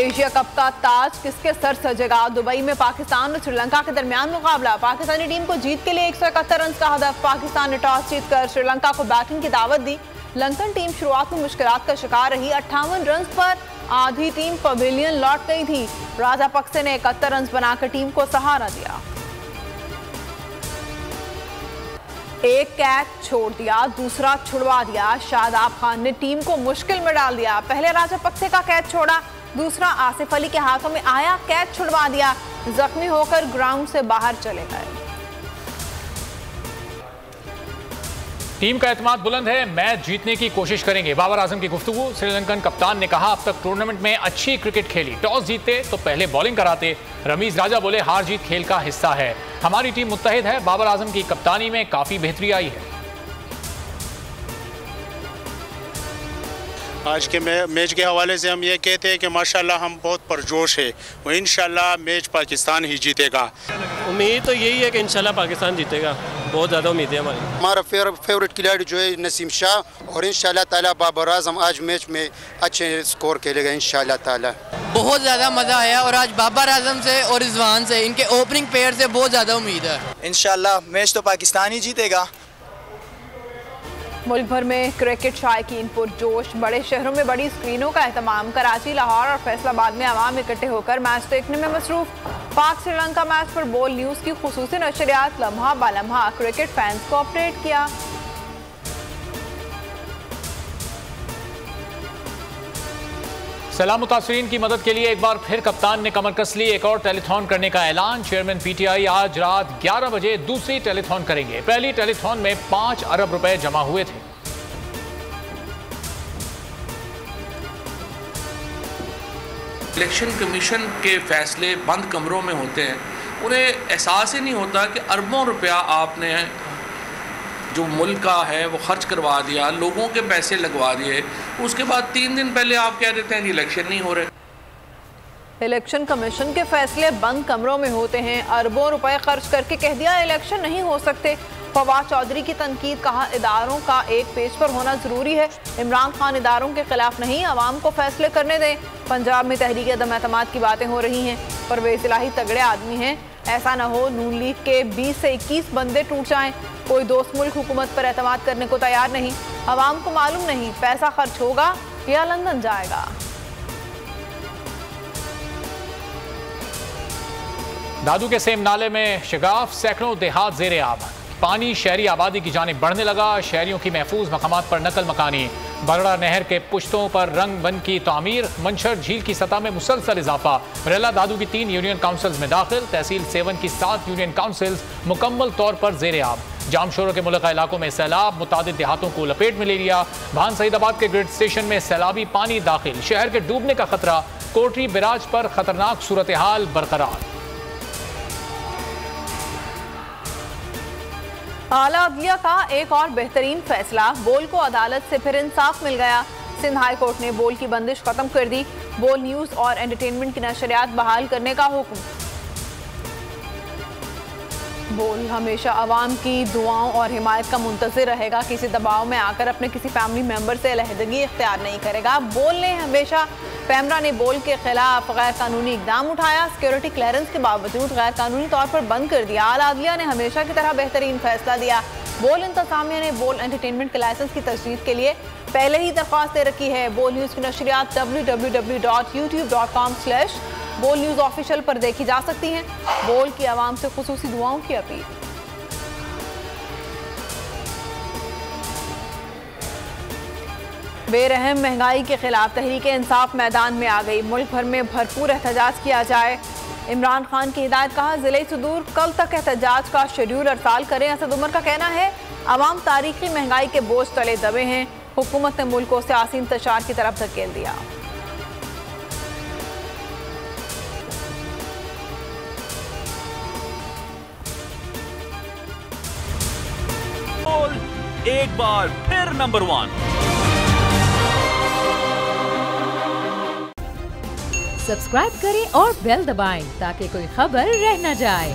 Asia cup का ताज किसके sir सजेगा? Dubai में पाकिस्तान और श्रीलंका के दरमियान मुकाबला। पाकिस्तानी टीम को जीत के लिए 171 रन का हदफ। पाकिस्तान ने टॉस जीतकर श्रीलंका को बैटिंग की दावत दी। लंकन टीम शुरुआत में मुश्किलात का शिकार रही। 58 रन पर आधी टीम पवेलियन लौट गई थी। राजापक्से ने 71 रन बनाकर टीम को सहारा दिया। एक कैच छोड़ दिया, दूसरा छुड़वा दिया। शादाब खान ने टीम को मुश्किल में डाल दिया। पहले राजापक्से का कैच छोड़ा, दूसरा आसिफ अली के हाथों में आया, कैच छुड़वा दिया। जख्मी होकर ग्राउंड से बाहर चले गए। टीम का एतमाद बुलंद है, मैच जीतने की कोशिश करेंगे। बाबर आजम की गुफ्तगू। श्रीलंकन कप्तान ने कहा, अब तक टूर्नामेंट में अच्छी क्रिकेट खेली, टॉस जीतते तो पहले बॉलिंग कराते। रमीज राजा बोले, हार जीत खेल का हिस्सा है, हमारी टीम मुत्तहिद है। बाबर आजम की कप्तानी में काफी बेहतरी आई है। आज के मैच के हवाले से हम ये कहते हैं कि माशाल्लाह हम बहुत पुरजोश है और इंशाल्लाह मैच पाकिस्तान ही जीतेगा। उम्मीद तो यही है कि इंशाल्लाह पाकिस्तान जीतेगा, बहुत ज़्यादा उम्मीद है हमारी। हमारा फेवरेट खिलाड़ी जो है नसीम शाह, और इंशाल्लाह ताला बाबर आजम आज मैच में अच्छे स्कोर खेलेगा इंशाल्लाह ताला। बहुत ज़्यादा मज़ा आया और आज बाबर आजम से और रिजवान से, इनके ओपनिंग पेयर से बहुत ज़्यादा उम्मीद है। इंशाल्लाह मैच तो पाकिस्तान ही जीतेगा। मुल्क भर में क्रिकेट शायकीन पुरजोश। बड़े शहरों में बड़ी स्क्रीनों का एहतमाम। कराची, लाहौर और फैसलाबाद में आवाम इकट्ठे होकर मैच देखने में मसरूफ। पाक श्रीलंका मैच पर बोल न्यूज़ की खुसूसी नशरियात लम्हा बालम्हा क्रिकेट फैंस को अपडेट किया। सलाम मुतासरीन की मदद के लिए एक बार फिर कप्तान ने कमर कस ली। एक और टेलीथॉन करने का ऐलान। चेयरमैन पीटीआई आज रात 11 बजे दूसरी टेलीथॉन करेंगे। पहली टेलीथॉन में 5 अरब रुपए जमा हुए थे। इलेक्शन कमीशन के फैसले बंद कमरों में होते हैं, उन्हें एहसास ही नहीं होता कि अरबों रुपया आपने जो मुल्क का है वो खर्च करवा दिया, लोगों के पैसे लगवा दिए, उसके बाद 3 दिन पहले आप कह देते हैं कि इलेक्शन नहीं हो रहे। इलेक्शन कमीशन के फैसले बंद कमरों में होते हैं। अरबों रुपए खर्च करके कह दिया इलेक्शन नहीं हो सकते। फवाद चौधरी की तनकीद। कहा, इदारों का एक पेज पर होना जरूरी है। इमरान खान इदारों के खिलाफ नहीं, आवाम को फैसले करने दें। पंजाब में तहरीक अदम एतमाद की बातें हो रही हैं। परवेज इलाही तगड़े आदमी हैं, ऐसा ना हो नून लीग के 20 से 21 बंदे टूट जाएं। कोई दोस्त मुल्क हुकूमत पर एतमाद करने को तैयार नहीं। आवाम को मालूम नहीं पैसा खर्च होगा या लंदन जाएगा। दादू के सेम नाले में शगाफ, सैकड़ों देहात ज़ेरे आब। पानी शहरी आबादी की जानिब बढ़ने लगा। शहरियों की महफूज मकामात पर नकल मकानी। बरड़ा नहर के पुश्तों पर रंग बन की तामीर। मंशर झील की सतह में मुसलसल इजाफा। बरेला दादू की 3 यूनियन काउंसिल्स में दाखिल। तहसील 7 की 7 यूनियन काउंसिल्स मुकम्मल तौर पर ज़ेरे आब। जामशोरों के मुल्का इलाकों में सैलाब, मुतादिद देहातों को लपेट में ले लिया। भान सईदाबाद के ग्रिड स्टेशन में सैलाबी पानी दाखिल। शहर के डूबने का खतरा। कोटरी बिराज पर खतरनाक सूरत हाल बरकरार। आला अदलिया का एक और बेहतरीन फैसला। बोल को अदालत से फिर इंसाफ मिल गया। सिंध हाई कोर्ट ने बोल की बंदिश खत्म कर दी। बोल न्यूज़ और एंटरटेनमेंट की नशरियात बहाल करने का हुक्म। बोल हमेशा अवाम की दुआओं और हिमायत का मुंतज़िर रहेगा। किसी दबाव में आकर अपने किसी फैमिली मेम्बर से अलहदगी इख्तियार नहीं करेगा। बोल ने हमेशा पैमरा ने बोल के खिलाफ गैर कानूनी इकदाम उठाया। सिक्योरिटी क्लियरेंस के बावजूद गैर कानूनी तौर पर बंद कर दिया। आला अदलिया ने हमेशा की तरह बेहतरीन फैसला दिया। बोल इंतजामिया ने बोल एंटरटेनमेंट के लाइसेंस की तजदीद के लिए पहले ही दरख्वास्त दे रखी है। बोल न्यूज़ की नशरियात www.youtube.com/बोल न्यूज़ ऑफिशियल पर देखी जा सकती हैं। बोल की आवाम से खुसूसी दुआओं की अपील। बेरहम महंगाई के खिलाफ तहरीक इंसाफ मैदान में आ गई। मुल्क भर में भरपूर एहतजाज किया जाए। इमरान खान की हिदायत। कहा, ज़िले सुदूर कल तक एहतजाज का शेड्यूल अरसाल करें। असद उमर का कहना है, अवाम तारीखी महंगाई के बोझ तले दबे हैं। हुकूमत ने मुल्क को सियासी इंतशार की तरफ धकेल दिया। एक बार फिर नंबर 1। सब्सक्राइब करें और बेल दबाएं ताकि कोई खबर रह न जाए।